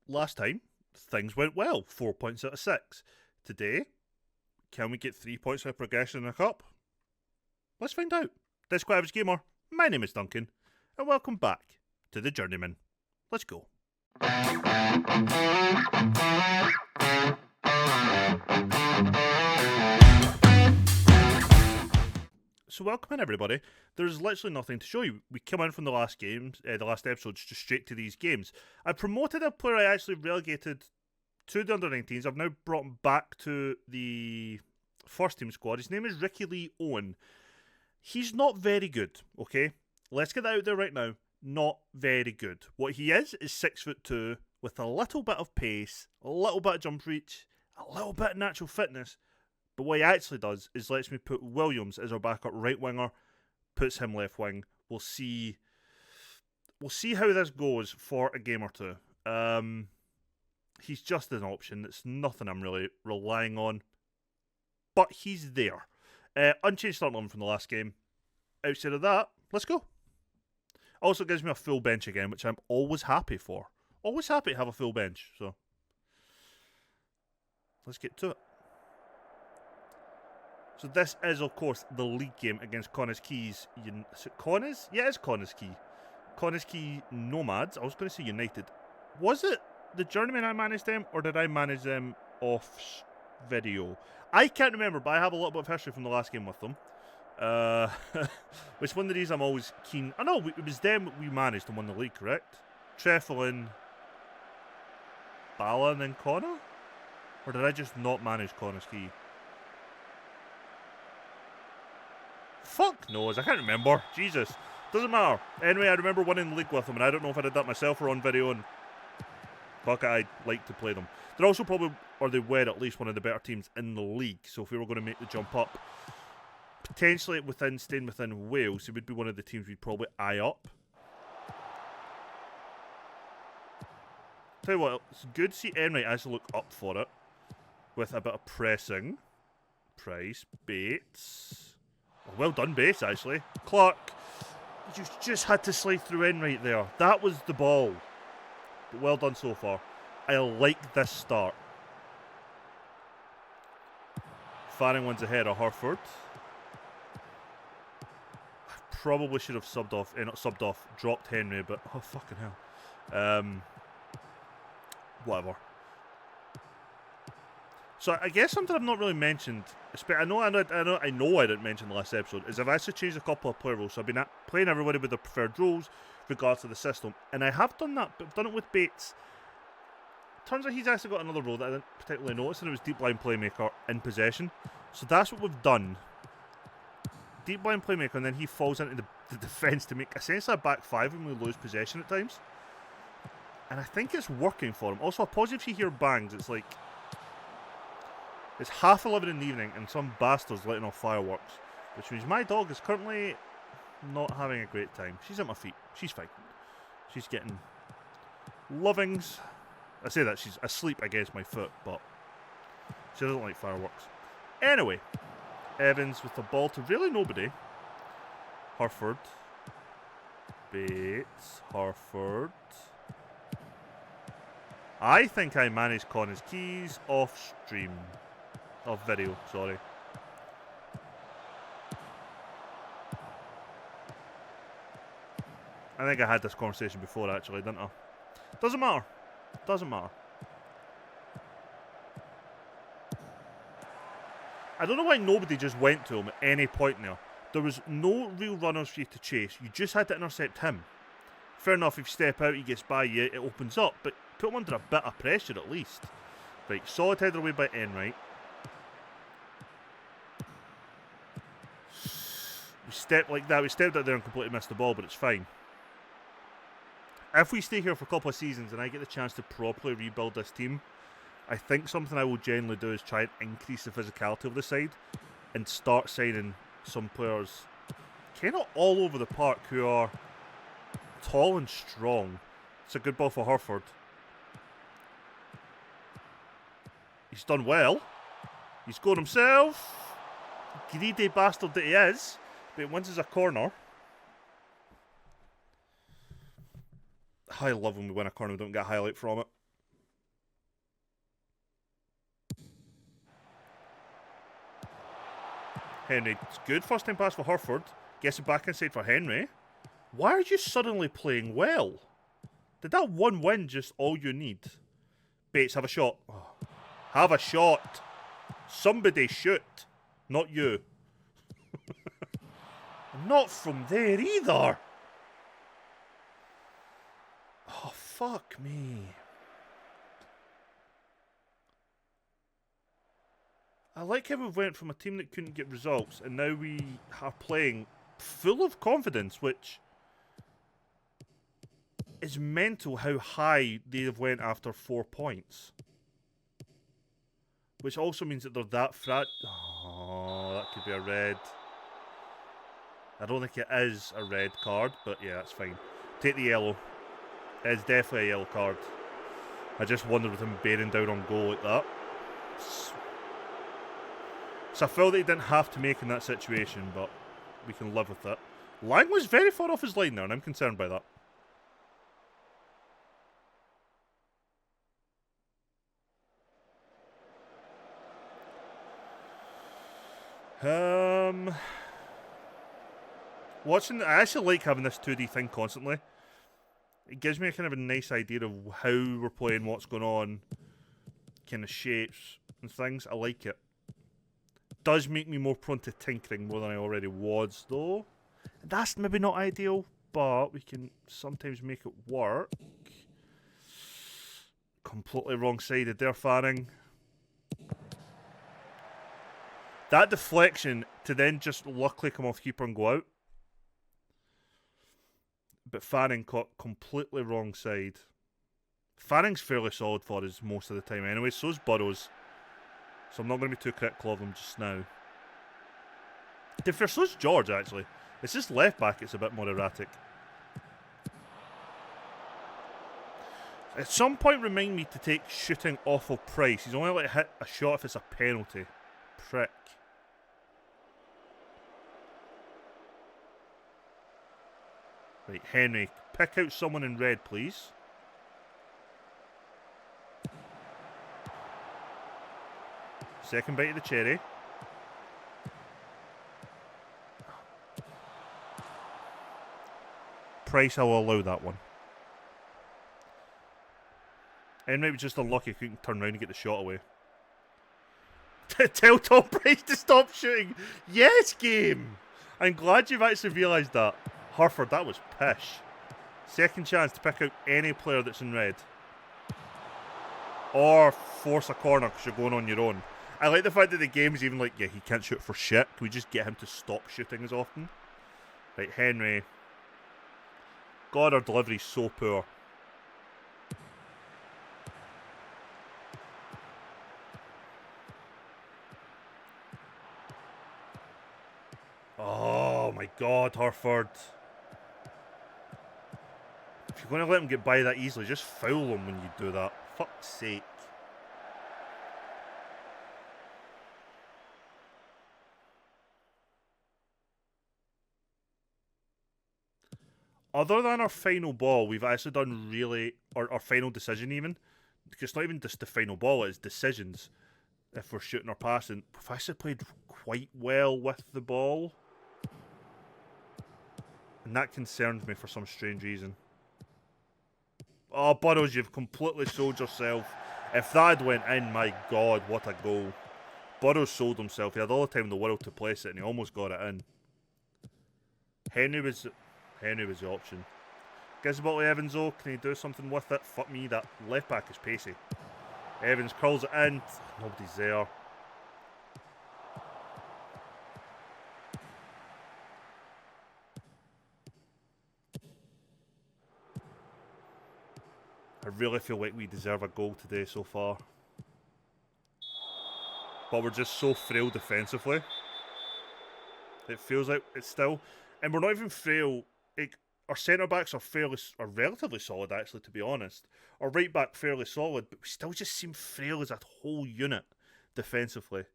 Last time, things went well. 4 points out of 6. Today, can we get 3 points of progression in a cup? Let's find out. This is Quay Average Gamer. My name is Duncan, and welcome back to the Journeyman. Let's go. So welcome in, everybody. There's literally nothing to show you. We come in from the last games, the last episodes, just straight to these games. I promoted a player I actually relegated to the under-19s. I've now brought him back to the first team squad. His name is Ricky Lee Owen. He's not very good, okay? Let's get that out there right now. Not very good. What he is 6'2", with a little bit of pace, a little bit of jump reach, a little bit of natural fitness. But what he actually does is lets me put Williams as our backup right winger, puts him left wing. We'll see how this goes for a game or two. He's just an option. It's nothing I'm really relying on. But he's there. Unchanged starting 11 from the last game. Outside of that, let's go. Also gives me a full bench again, which I'm always happy for. Always happy to have a full bench. So let's get to it. So this is, of course, the league game against Connahs Quays. Is it Connahs? Yeah, it's Connahs Quay. Connahs Quay Nomads. I was going to say United. Was it the Journeyman I managed them, or did I manage them off video? I can't remember, but I have a little bit of history from the last game with them. Which one of these I'm always keen... I know, it was them we managed and won the league, correct? Treflin, Bala, and then Connah? Or did I just not manage Connahs Quay? Fuck knows, I can't remember. Jesus. Doesn't matter. Anyway, I remember winning the league with them, and I don't know if I did that myself or on video, and fuck it, I'd like to play them. They're also probably, or they were at least one of the better teams in the league, so if we were going to make the jump up, potentially staying within Wales, it would be one of the teams we'd probably eye up. Tell you what, it's good to see Enright actually look up for it, with a bit of pressing. Price, Bates... Well done, Bates, actually. Clark, you just had to slide through in right there. That was the ball. But well done so far. I like this start. Fanning one's ahead of Herford. I probably should have dropped Henry, but oh, fucking hell. Whatever. So I guess something I've not really mentioned, I know I didn't mention the last episode, is I've actually changed a couple of player roles. So I've been playing everybody with their preferred roles, regardless of the system. And I have done that, but I've done it with Bates. Turns out he's actually got another role that I didn't particularly notice, and it was deep line playmaker in possession. So that's what we've done. Deep line playmaker, and then he falls into the defence to make essentially a back five when we lose possession at times. And I think it's working for him. Also, I pause if you hear bangs, it's like... It's 11:30 in the evening and some bastard's letting off fireworks, which means my dog is currently not having a great time. She's at my feet. She's fine. She's getting lovings. I say that she's asleep against my foot, but she doesn't like fireworks. Anyway, Evans with the ball to really nobody. Herford. Bates. Herford. I think I managed Connahs Quays off stream. Of video, sorry. I think I had this conversation before, actually, didn't I? Doesn't matter. Doesn't matter. I don't know why nobody just went to him at any point there. There was no real runners for you to chase. You just had to intercept him. Fair enough, if you step out, he gets by you, it opens up. But put him under a bit of pressure at least. Right, solid header away by Enright. We stepped like that. We stepped out there and completely missed the ball, but it's fine. If we stay here for a couple of seasons and I get the chance to properly rebuild this team, I think something I will generally do is try and increase the physicality of the side and start signing some players kind of all over the park who are tall and strong. It's a good ball for Herford. He's done well. He's scored himself. Greedy bastard that he is. But it wins as a corner. I love when we win a corner, we don't get a highlight from it. Henry, it's good. First time pass for Hurford. Gets it back inside for Henry. Why are you suddenly playing well? Did that one win just all you need? Bates, have a shot. Oh. Have a shot. Somebody shoot. Not you. Not from there either. Oh, fuck me. I like how we went from a team that couldn't get results, and now we are playing full of confidence, which is mental how high they have went after 4 points. Which also means that they're that Oh, that could be a red. I don't think it is a red card, but yeah, that's fine. Take the yellow. It's definitely a yellow card. I just wondered with him bearing down on goal like that. So I felt that he didn't have to make in that situation, but we can live with it. Lang was very far off his line there, and I'm concerned by that. I actually like having this 2D thing constantly. It gives me a kind of a nice idea of how we're playing, what's going on, kind of shapes and things. I like it. Does make me more prone to tinkering more than I already was, though. That's maybe not ideal, but we can sometimes make it work. Completely wrong-sided there, Fanning. That deflection to then just luckily come off keeper and go out. But Fanning caught completely wrong side. Fanning's fairly solid for us most of the time anyway, so's Burrows. So I'm not going to be too critical of him just now. To be fair, so's George, actually. It's just left back it's a bit more erratic. At some point, remind me to take shooting off of Price. He's only allowed to hit a shot if it's a penalty. Prick. Right, Henry, pick out someone in red, please. Second bite of the cherry. Price, I will allow that one. Henry was just unlucky he couldn't turn around and get the shot away. Tell Tom Price to stop shooting. Yes, game. I'm glad you've actually realised that. Hurford, that was pish. Second chance to pick out any player that's in red. Or force a corner because you're going on your own. I like the fact that the game's even like, yeah, he can't shoot for shit. Can we just get him to stop shooting as often? Right, Henry. God, our delivery's so poor. Oh my God, Hurford. If you're going to let him get by that easily, just foul him when you do that. Fuck's sake. Other than our final ball, we've actually done really... Or our final decision even. Because it's not even just the final ball, it's decisions. If we're shooting or passing. We've actually played quite well with the ball. And that concerns me for some strange reason. Oh, Burrows, you've completely sold yourself. If that had went in, my God, what a goal. Burrows sold himself. He had all the time in the world to place it, and he almost got it in. Henry was the option. Gives the ball to Evans, though. Can he do something with it? Fuck me, that left back is pacey. Evans curls it in. Nobody's there. I really feel like we deserve a goal today so far. But we're just so frail defensively. It feels like it's still... And we're not even frail. Our centre-backs are relatively solid, actually, to be honest. Our right-back fairly solid, but we still just seem frail as a whole unit defensively.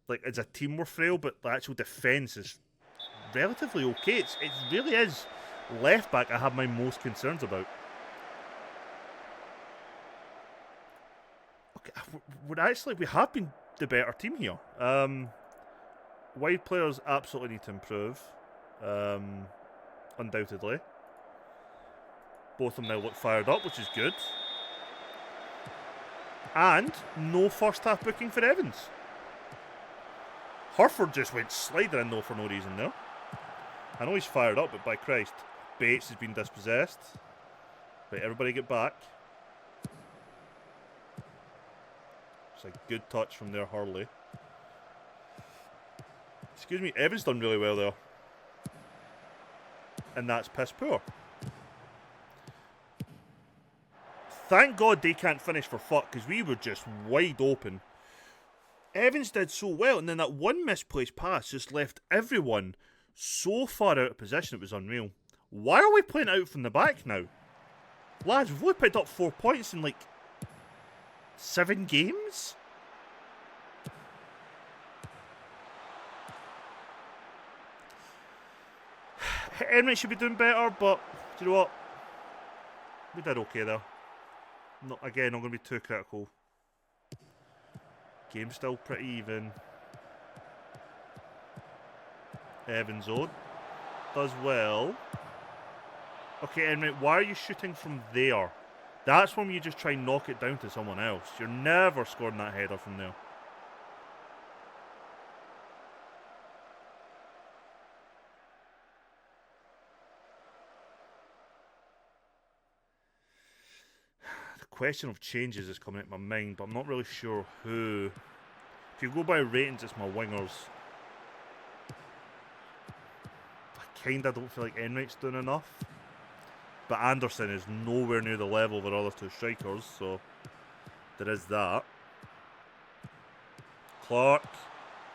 Like, as a team we're frail, but the actual defence is relatively okay. It really is left-back I have my most concerns about. Okay, we have been the better team here. Wide players absolutely need to improve. Undoubtedly. Both of them now look fired up, which is good. And no first half booking for Evans. Hurford just went sliding in though for no reason there. I know he's fired up, but by Christ, Bates has been dispossessed. Right, everybody get back. It's a good touch from there, Hurley. Excuse me, Evans done really well there. And that's piss poor. Thank God they can't finish for fuck, because we were just wide open. Evans did so well, and then that one misplaced pass just left everyone so far out of position, it was unreal. Why are we playing out from the back now? Lads, we've only picked up 4 points in like 7 games? Emirates should be doing better, but do you know what? We did okay there. Again, I'm going to be too critical. Game's still pretty even. Evans on. Does well. Okay, Emery, why are you shooting from there? That's when you just try and knock it down to someone else. You're never scoring that header from there. The question of changes is coming into my mind, but I'm not really sure who. If you go by ratings, it's my wingers. I kinda don't feel like Enright's doing enough. But Anderson is nowhere near the level of our other 2 strikers, so there is that. Clark.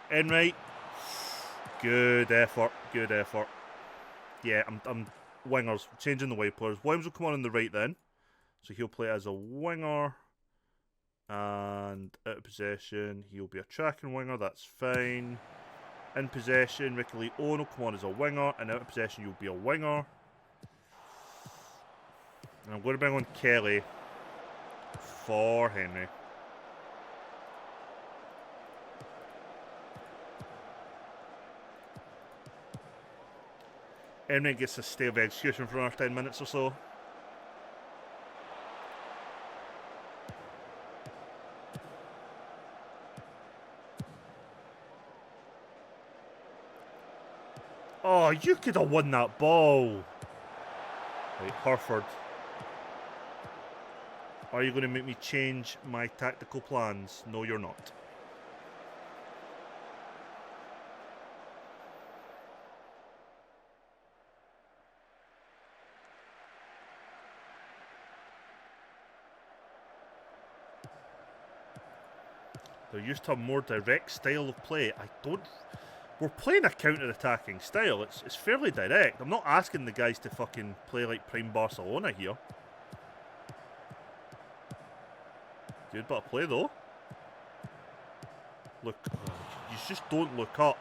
Enright. Good effort. Good effort. Yeah, I'm wingers. Changing the wide players. Williams will come on the right then. So he'll play as a winger. And out of possession, he'll be a tracking winger. That's fine. In possession, Ricky Lee Owen will come on as a winger. And out of possession, you'll be a winger. And I'm going to bring on Kelly for Henry. Henry gets a stay of execution for another 10 minutes or so. Oh, you could have won that ball. Right, Hurford. Are you going to make me change my tactical plans? No, you're not. They're used to a more direct style of play. We're playing a counter-attacking style. It's fairly direct. I'm not asking the guys to fucking play like prime Barcelona here. Good bit of play though. Look, you just don't look up.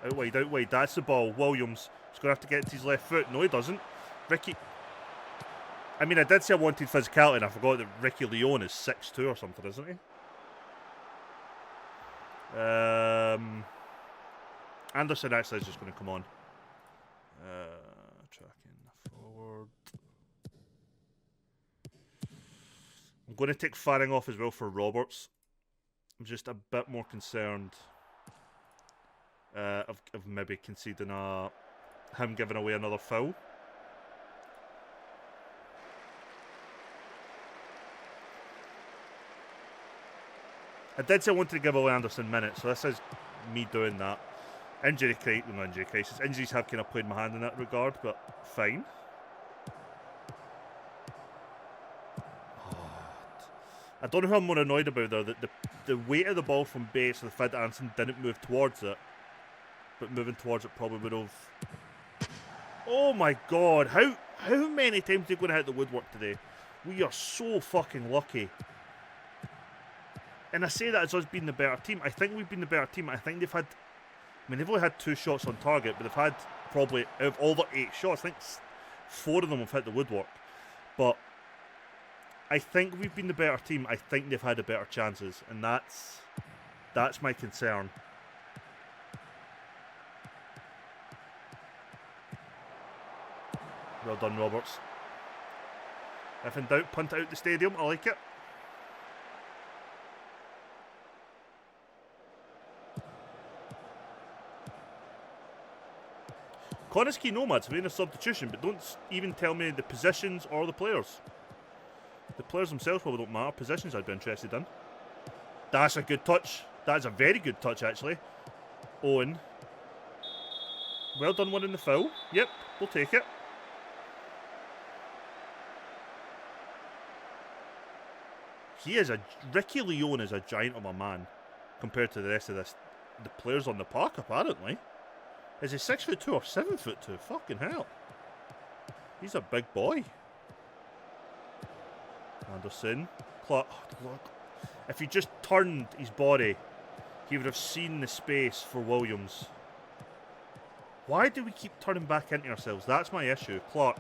Out wide, that's the ball. Williams is going to have to get to his left foot. No, he doesn't. Ricky. I mean, I did say I wanted physicality, and I forgot that Ricky Leone is 6'2" or something, isn't he? Anderson actually is just going to come on. Tracking forward. I'm going to take Faring off as well for Roberts. I'm just a bit more concerned of maybe conceding him giving away another foul. I did say I wanted to give away Anderson minutes, so this is me doing that. Injury crisis. Injuries have kind of played my hand in that regard, but fine. I don't know who I'm more annoyed about though, that the weight of the ball from Bates and the fact that Anderson didn't move towards it. But moving towards it probably would have... Oh my god, how many times are you going to hit the woodwork today? We are so fucking lucky. And I say that as us being the better team. I think we've been the better team. I think they've had... I mean, they've only had 2 shots on target, but they've had probably, out of all the 8 shots, I think 4 of them have hit the woodwork. But I think we've been the better team. I think they've had the better chances. And that's That's my concern. Well done, Roberts. If in doubt, punt out the stadium. I like it. Connahs Quay Nomads have made a substitution, but don't even tell me the positions or the players. The players themselves probably don't matter. Positions I'd be interested in. That's a good touch. That's a very good touch, actually. Owen. Well done winning the foul. Yep, we'll take it. Ricky Leone is a giant of a man compared to the rest of the players on the park, apparently. Is he 6'2" or 7'2"? Fucking hell. He's a big boy. Anderson. Clark. Look. If he just turned his body, he would have seen the space for Williams. Why do we keep turning back into ourselves? That's my issue. Clark.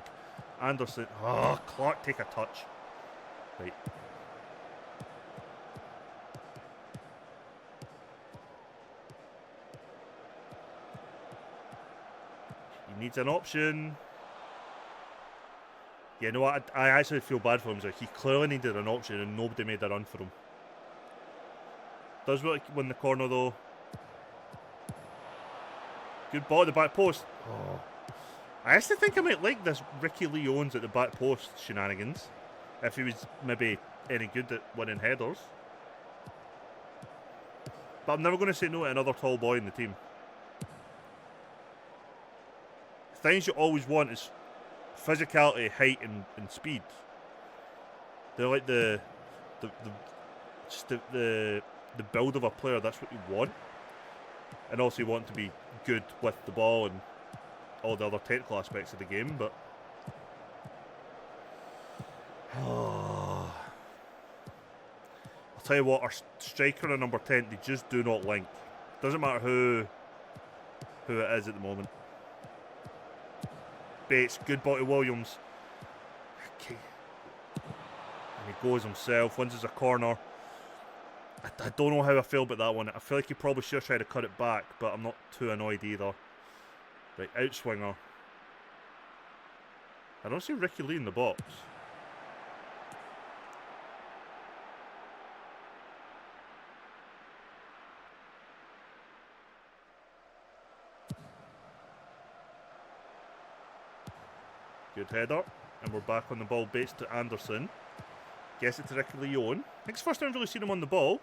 Anderson. Oh, Clark, take a touch. Right. He needs an option. Yeah, no, I actually feel bad for him. He clearly needed an option and nobody made a run for him. Does win the corner though. Good ball at the back post. Oh. I actually think I might like this Ricky Leone's at the back post shenanigans. If he was maybe any good at winning headers. But I'm never going to say no to another tall boy in the team. Things you always want is physicality, height, and speed. They're like the build of a player. That's what you want, and also you want to be good with the ball and all the other technical aspects of the game. But I'll tell you what, our striker and number 10, they just do not link. Doesn't matter who it is at the moment. Bates, good ball to Williams. Okay. And he goes himself, wins as a corner. I don't know how I feel about that one. I feel like he probably should have tried to cut it back, but I'm not too annoyed either. Right, outswinger. I don't see Ricky Lee in the box. Good header. And we're back on the ball. Bates to Anderson. Guess it to Ricky Leone. I think it's the first time I've really seen him on the ball.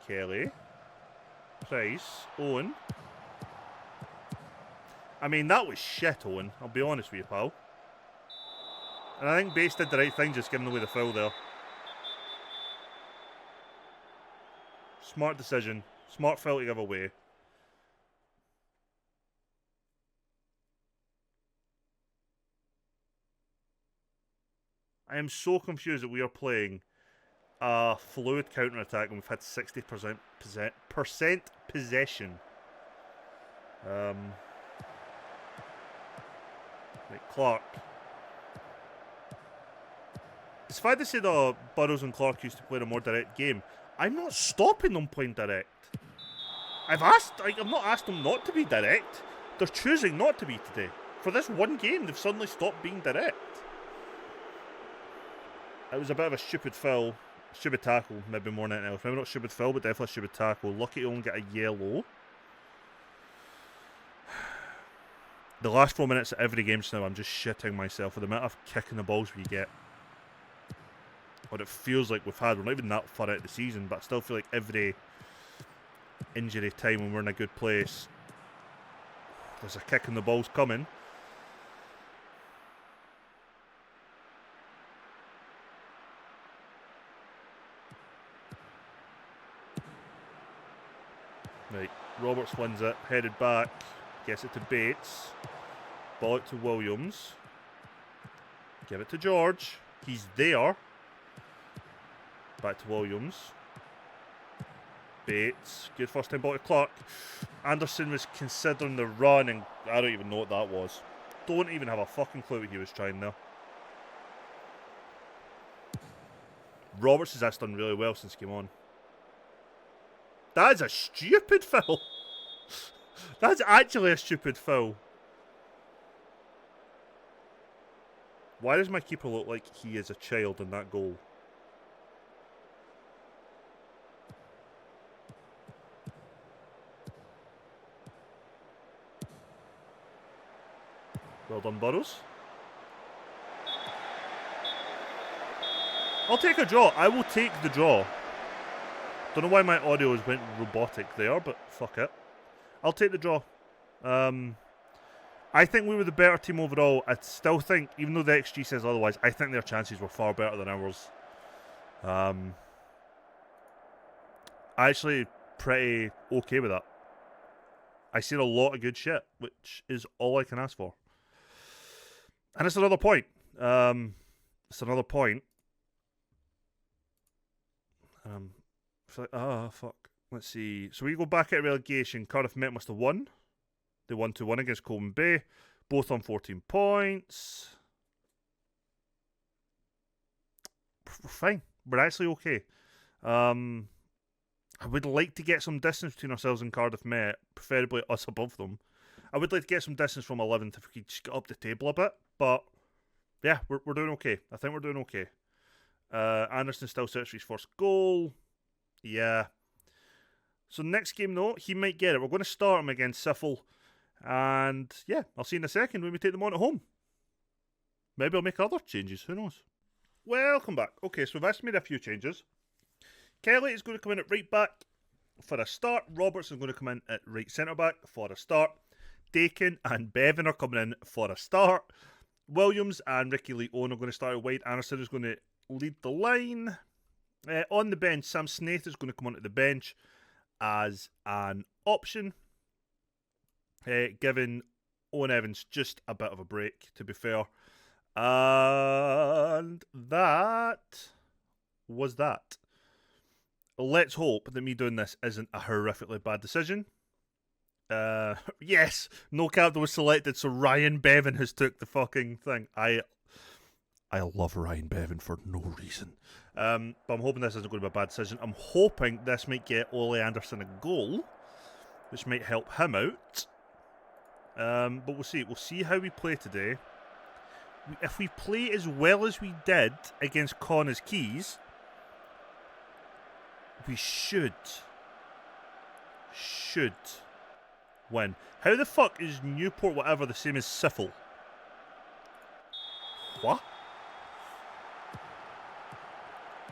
Kelly. Price. Owen. I mean, that was shit, Owen. I'll be honest with you, pal. And I think Bates did the right thing just giving away the foul there. Smart decision. Smart foul to give away. I am so confused that we are playing a fluid counter-attack and we've had 60% possession. Right, Clark. It's fine to say that Burrows and Clark used to play a more direct game. I'm not stopping them playing direct. I've not asked them not to be direct. They're choosing not to be today. For this one game, they've suddenly stopped being direct. It was a bit of a stupid foul. Stupid tackle, maybe more than anything else. Maybe not stupid foul, but definitely stupid tackle. Lucky to only get a yellow. The last 4 minutes of every game just now, I'm just shitting myself with the amount of kicking the balls we get. What it feels like we've had. We're not even that far out of the season, but I still feel like every injury time when we're in a good place, there's a kick and the ball's coming. Right, Roberts wins it, headed back, gets it to Bates, ball it to Williams, give it to George, he's there, back to Williams, Bates, good first time ball to Clark, Anderson was considering the run and I don't even know what that was, don't even have a fucking clue what he was trying there. Roberts has actually done really well since he came on. That is a stupid foul. That's actually a stupid foul. Why does my keeper look like he is a child in that goal? Well done, Burrows. I'll take a draw. I will take the draw. Don't know why my audio went robotic there, but fuck it. I'll take the draw. I think we were the better team overall. I still think, even though the XG says otherwise, I think their chances were far better than ours. Actually pretty okay with that. I seen a lot of good shit, which is all I can ask for. And it's another point. It's another point. Fuck. Let's see. So we go back at relegation. Cardiff Met must have won. They won 2-1 against Coleman Bay. Both on 14 points. We're fine. We're actually okay. I would like to get some distance between ourselves and Cardiff Met, preferably us above them. I would like to get some distance from 11th if we could just get up the table a bit. But yeah, we're doing okay. I think we're doing okay. Anderson still searches for his first goal. Yeah. So next game, though, he might get it. We're going to start him against Siffel. And yeah, I'll see you in a second when we take them on at home. Maybe I'll make other changes. Who knows? Welcome back. Okay, so we've actually made a few changes. Kelly is going to come in at right back for a start. Roberts is going to come in at right centre back for a start. Dakin and Bevan are coming in for a start. Williams and Ricky Leone are going to start at wide. Anderson is going to lead the line. On the bench, Sam Snaith is going to come onto the bench as an option. Giving Owen Evans just a bit of a break, to be fair. And that was that. Let's hope that me doing this isn't a horrifically bad decision. Yes, no captain was selected, so Ryan Bevan has took the fucking thing. I love Ryan Bevan for no reason. But I'm hoping this isn't going to be a bad decision. I'm hoping this might get Ole Anderson a goal, which might help him out. But we'll see. We'll see how we play today. If we play as well as we did against Connahs Quays, we should win. How the fuck is Newport whatever the same as Siffel? What?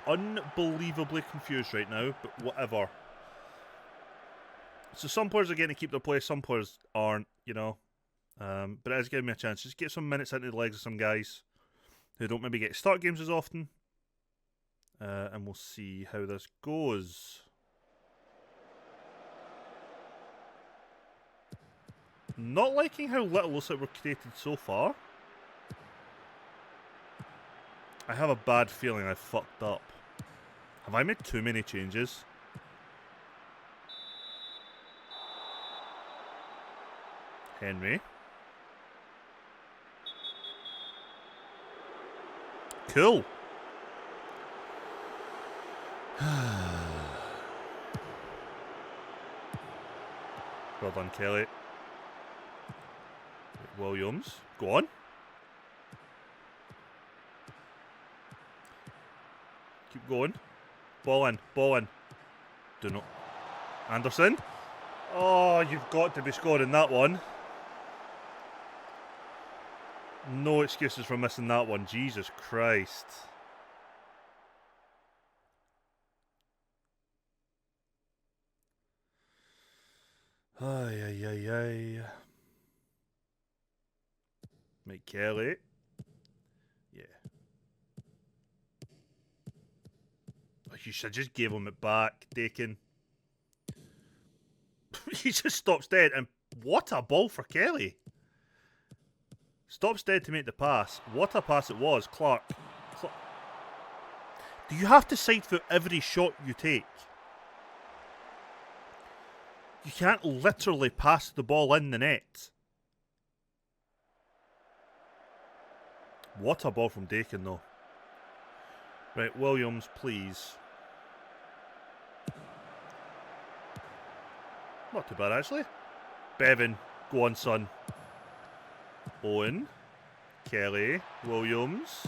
Unbelievably confused right now, but whatever. So some players are getting to keep their place, some players aren't, you know. But it is giving me a chance. Just get some minutes into the legs of some guys who don't maybe get to start games as often. And we'll see how this goes. Not liking how little looks like we're created so far. I have a bad feeling I fucked up. Have I made too many changes? Henry. Cool. Well done, Kelly. Williams. Go on. Keep going. Ball in. Ball in. Do not. Anderson. Oh, you've got to be scoring that one. No excuses for missing that one. Jesus Christ. Ay, ay, ay, ay. Mike Kelly. Yeah. Oh, you should just give him it back, Dakin. He just stops dead, and what a ball for Kelly. Stops dead to make the pass. What a pass it was, Clark. Do you have to side foot every shot you take? You can't literally pass the ball in the net. What a ball from Dakin, though. Right, Williams, please. Not too bad, actually. Bevan, go on, son. Owen, Kelly, Williams.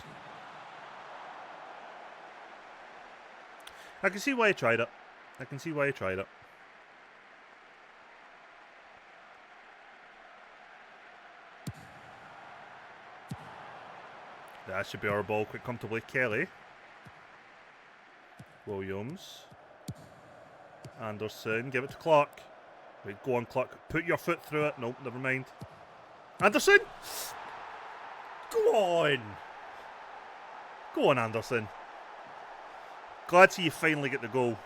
I can see why he tried it. I can see why he tried it. That should be our ball quite comfortably. Kelly. Williams. Anderson. Give it to Clark. Wait, go on, Clark. Put your foot through it. Nope, never mind. Anderson! Go on! Go on, Anderson. Glad to see you finally get the goal.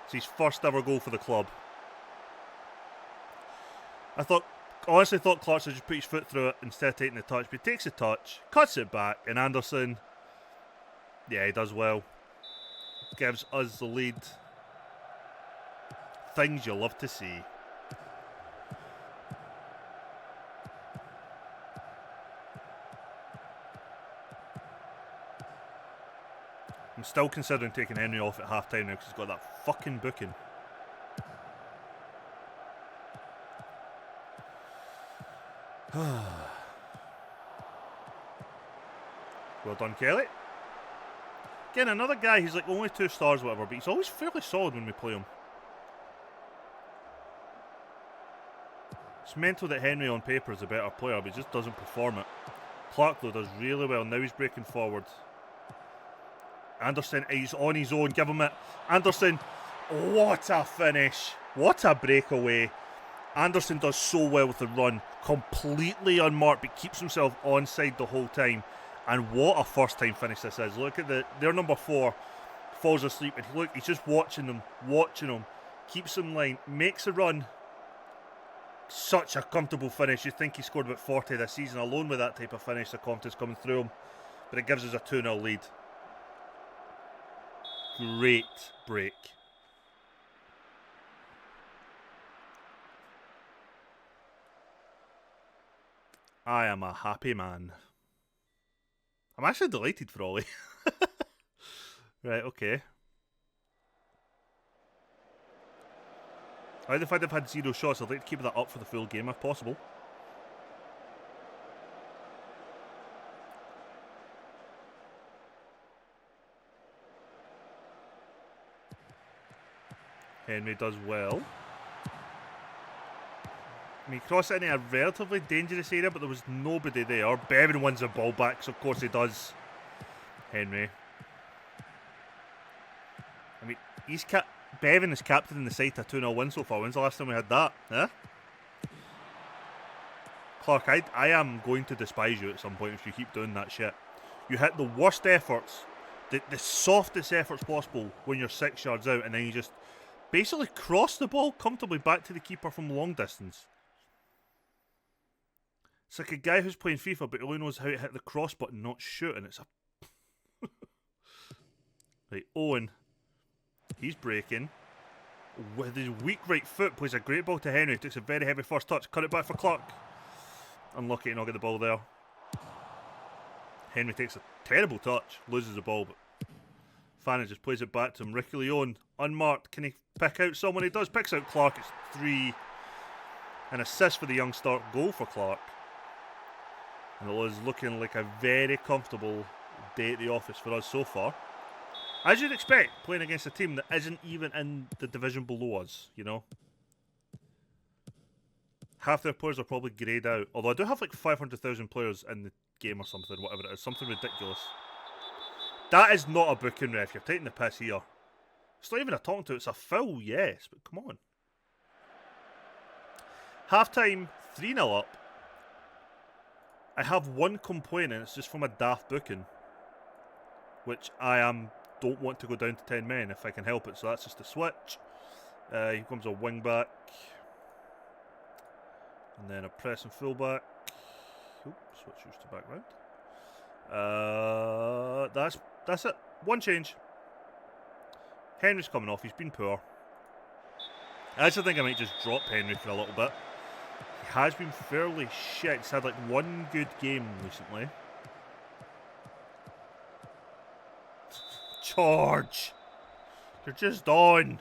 It's his first ever goal for the club. Honestly thought Clark should just put his foot through it instead of taking the touch. But he takes the touch, cuts it back, and Anderson, yeah, he does well. Gives us the lead. Things you love to see. I'm still considering taking Henry off at half time now because he's got that fucking booking. Well done, Kelly. Again, another guy, he's like only 2 stars or whatever, but he's always fairly solid when we play him. It's mental that Henry on paper is a better player, but he just doesn't perform it. Clark, though, does really well. Now he's breaking forward. Anderson, he's on his own. Give him it. Anderson, what a finish. What a breakaway. Anderson does so well with the run. Completely unmarked, but keeps himself onside the whole time. And what a first-time finish this is. Look at their number 4 falls asleep. And look, he's just watching them. Keeps him line. Makes a run. Such a comfortable finish. You'd think he scored about 40 this season alone with that type of finish. The confidence coming through him. But it gives us a 2-0 lead. Great break. I am a happy man. I'm actually delighted for Ollie. Right, okay. If I'd have had 0 shots, I'd like to keep that up for the full game if possible. Henry does well. I mean, cross it into a relatively dangerous area, but there was nobody there. Bevan wins the ball back, so of course he does. Henry. I mean, Bevan is captain in the side to a 2-0 win so far. When's the last time we had that? Huh? Clark, I am going to despise you at some point if you keep doing that shit. You hit the worst efforts, the softest efforts possible when you're 6 yards out, and then you just basically cross the ball comfortably back to the keeper from long distance. It's like a guy who's playing FIFA but only knows how to hit the cross button, not shoot, and it's a... Right, Owen. He's breaking. With his weak right foot, plays a great ball to Henry. Takes a very heavy first touch. Cut it back for Clark. Unlucky to not get the ball there. Henry takes a terrible touch. Loses the ball, but Fannin just plays it back to him. Ricky Leone, unmarked. Can he pick out someone? He does. Picks out Clark. It's 3. An assist for the young start. Goal for Clark. And it was looking like a very comfortable day at the office for us so far. As you'd expect, playing against a team that isn't even in the division below us, you know. Half their players are probably greyed out. Although I do have like 500,000 players in the game or something, whatever it is. Something ridiculous. That is not a booking, ref. You're taking the piss here. It's not even a talking to. It's a foul, yes. But come on. Half-time, 3-0 up. I have one complaint, and it's just from a daft booking. Which don't want to go down to 10 men if I can help it. So that's just a switch. Here comes a wing back. And then a press and full back. Oop, switch used to back round. That's it. One change. Henry's coming off. He's been poor. I actually think I might just drop Henry for a little bit. He has been fairly shit. He's had like one good game recently. George! You're just on.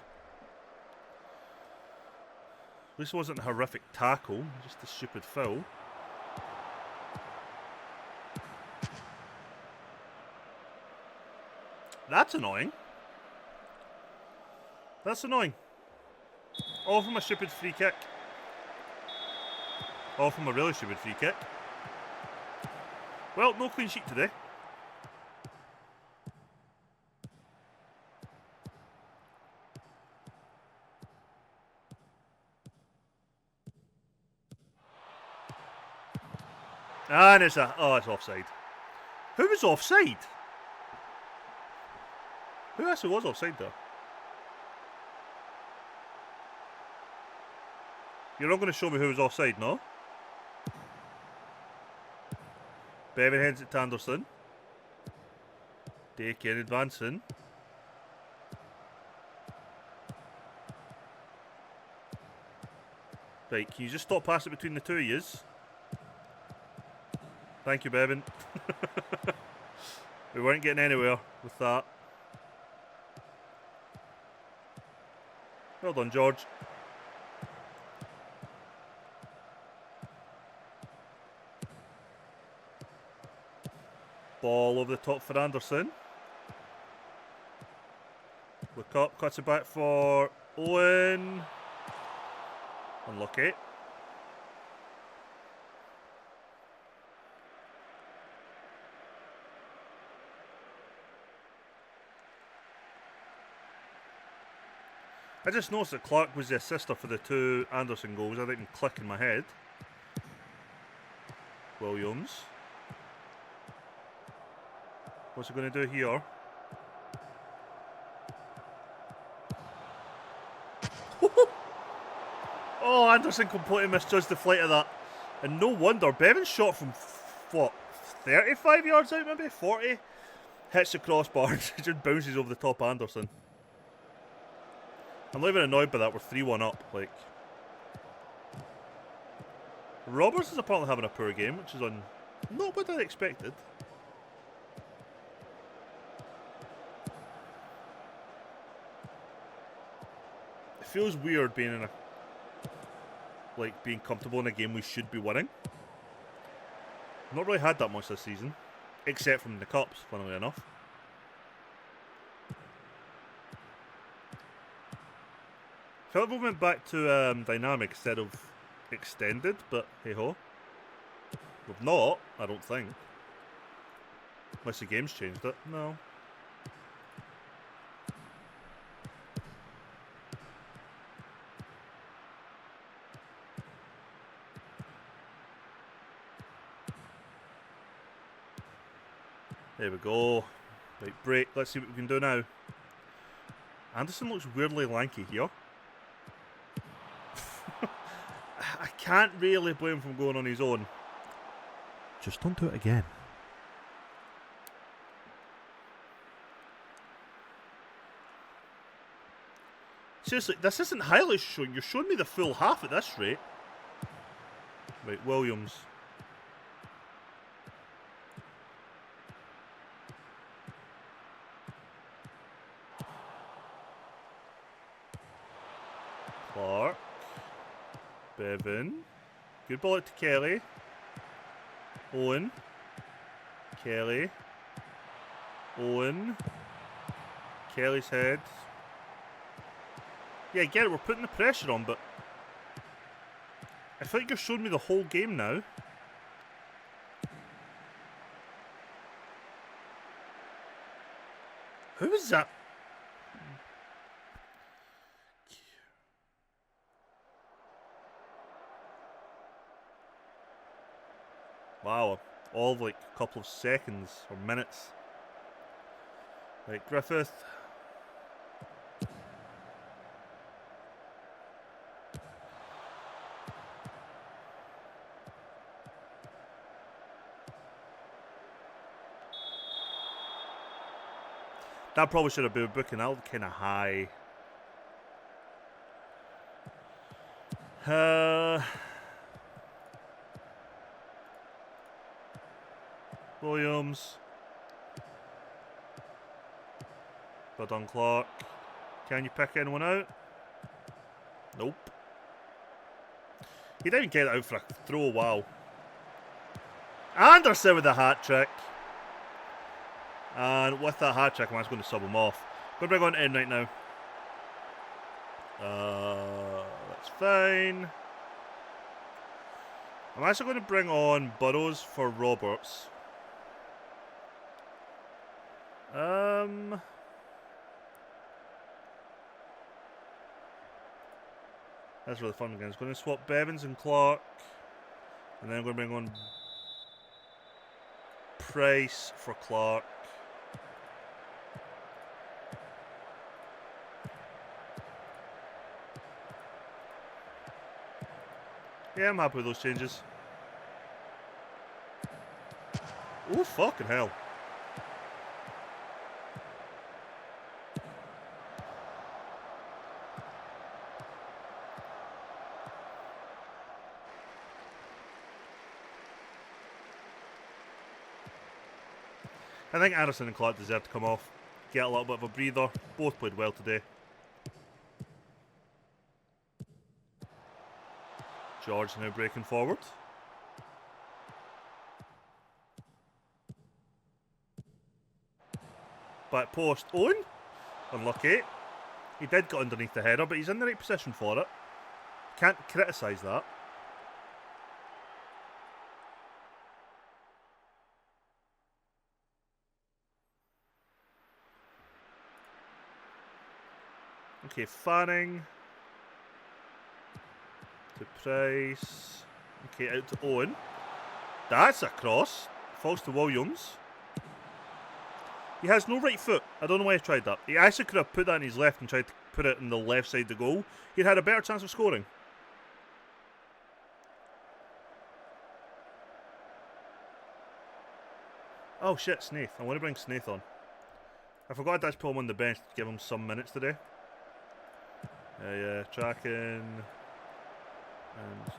This wasn't a horrific tackle, just a stupid foul. That's annoying. That's annoying. All from a stupid free kick. All from a really stupid free kick. Well, no clean sheet today. And it's it's offside. Who was offside? Who actually was offside there? You're not going to show me who was offside, no? Bevan heads it to Anderson. Dakin advancing. Right, can you just stop passing between the two of yous? Thank you, Bevan. We weren't getting anywhere with that. Well done, George. Ball over the top for Anderson. Look up, cuts it back for Owen. Unlucky. I just noticed that Clark was the assister for the two Anderson goals. I didn't click in my head. Williams. What's he going to do here? Oh, Anderson completely misjudged the flight of that. And no wonder. Bevan's shot from, what, 35 yards out maybe? 40? Hits the crossbar and just bounces over the top of Anderson. I'm not even annoyed by that. We're 3-1 up. Like, Roberts is apparently having a poor game, which is not what I expected. It feels weird being in being comfortable in a game we should be winning. I've not really had that much this season, except from the Cups, funnily enough. I felt like we went back to dynamic instead of extended, but hey ho. We've not, I don't think. Unless the game's changed it. No. There we go. Right, break. Let's see what we can do now. Anderson looks weirdly lanky here. I can't really blame him for going on his own. Just don't do it again. Seriously, this isn't highlights showing. You're showing me the full half at this rate. Right, Williams. Clark. Bevan. Good ball out to Kelly. Owen. Kelly. Owen. Kelly's head. Yeah, I get it, we're putting the pressure on, but I feel like you're showing me the whole game now. Who is that? Wow, all of like a couple of seconds or minutes. Right, Griffith. That probably should have been booking out kind of high. Williams. But on Clark. Can you pick anyone out? Nope. He didn't get it out for a throw. Wow. Anderson with a hat trick. And with that hat trick, I'm just going to sub him off. Going to bring on in right now. That's fine. I'm actually going to bring on Burrows for Roberts. That's really fun again. I'm going to swap Bevins and Clark. And then I'm going to bring on Price for Clark. Yeah, I'm happy with those changes. Oh, fucking hell. I think Anderson and Clark deserve to come off. Get a little bit of a breather. Both played well today. George now breaking forward. Back post. Owen. Unlucky. He did get underneath the header, but he's in the right position for it. Can't criticise that. Okay, Fanning. To Price. Okay, out to Owen. That's a cross. Falls to Williams. He has no right foot. I don't know why he tried that. He actually could have put that in his left and tried to put it in the left side of the goal. He'd had a better chance of scoring. Oh shit, Snaith. I want to bring Snaith on. I forgot to put him on the bench to give him some minutes today. Yeah, tracking. And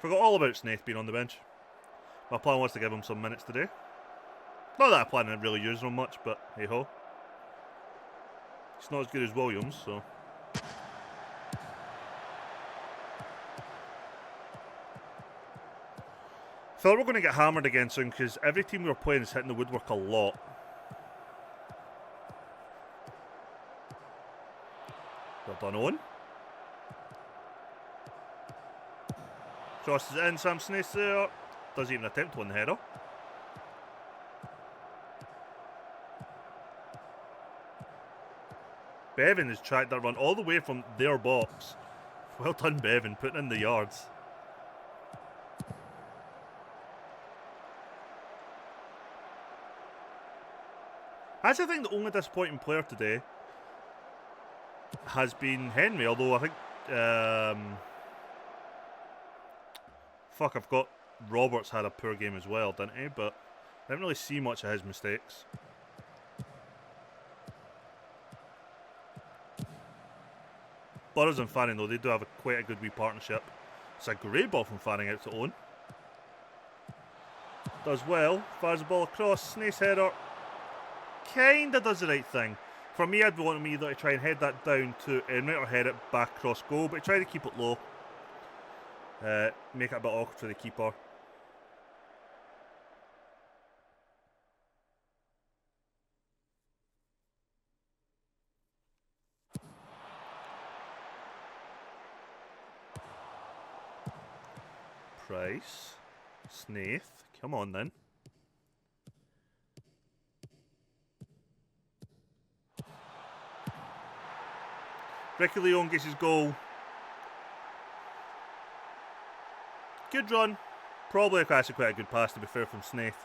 forgot all about Snaith being on the bench. My plan was to give him some minutes today. Not that I plan on really using him much, but hey ho. He's not as good as Williams, so. I feel like we're going to get hammered again soon because every team we're playing is hitting the woodwork a lot. Well done, Owen. Crosses in, Sam Snaith there. Doesn't even attempt to win the header. Bevan has tracked that run all the way from their box. Well done, Bevan, putting in the yards. Actually, I think the only disappointing player today has been Henry, although I think... fuck, I've got... Roberts had a poor game as well, didn't he? But I didn't really see much of his mistakes. Burrows and Fanning, though, they do have quite a good wee partnership. It's a great ball from Fanning out to Owen. Does well. Fires the ball across. Snaith's header. Kinda does the right thing. For me, I'd want him either to try and head that down to Enright or head it back across goal, but he tried to keep it low. Make it a bit awkward for the keeper. Price. Snaith. Come on then. Ricky Leon gets his goal. Good run. Probably actually quite a good pass, to be fair, from Snaith.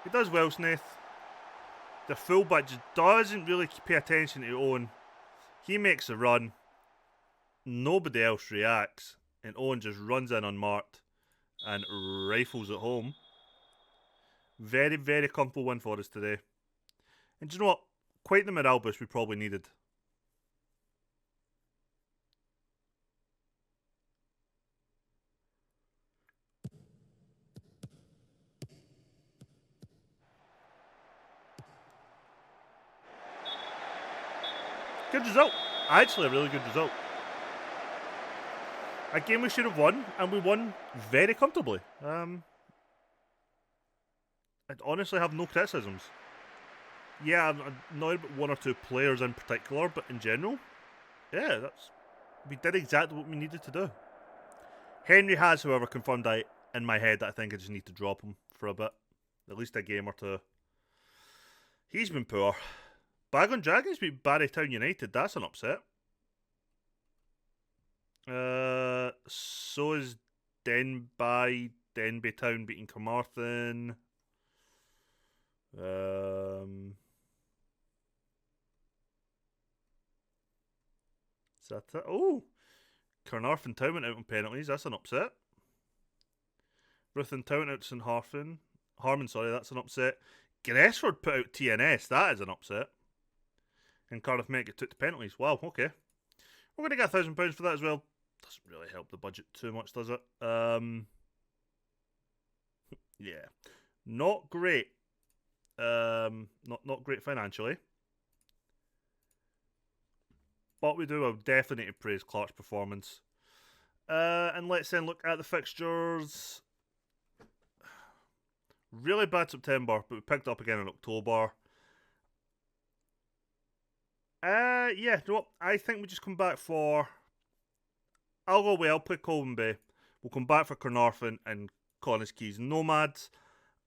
He does well, Snaith. The fullback just doesn't really pay attention to Owen. He makes a run. Nobody else reacts. And Owen just runs in unmarked and rifles it home. Very, very comfortable win for us today. And do you know what? Quite the morale boost we probably needed. Good result. Actually, a really good result. A game we should have won, and we won very comfortably. I honestly have no criticisms. Yeah, I'm annoyed about one or two players in particular, but in general, yeah, we did exactly what we needed to do. Henry has, however, confirmed in my head that I think I just need to drop him for a bit. At least a game or two. He's been poor. Bagon Dragons beat Barrytown United. That's an upset. So is Denby Town beating Carmarthen. Is that it? Oh! Carnarvon Town went out on penalties. That's an upset. Ruthin Town out to St Harmon, sorry, that's an upset. Gresford put out TNS. That is an upset. And Cardiff Met get took to penalties. Wow, okay. We're going to get £1,000 for that as well. Doesn't really help the budget too much, does it? Yeah. Not great. Not great financially. But we do definitely need to praise Clark's performance. And let's then look at the fixtures. Really bad September, but we picked up again in October. Yeah, you know what? I think we just come back for... I'll go away, I'll play Colwyn Bay. We'll come back for Carnarvon and Connahs Quays Nomads.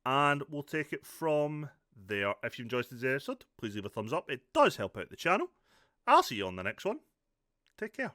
And we'll take it from there. If you enjoyed today's episode, please leave a thumbs up. It does help out the channel. I'll see you on the next one. Take care.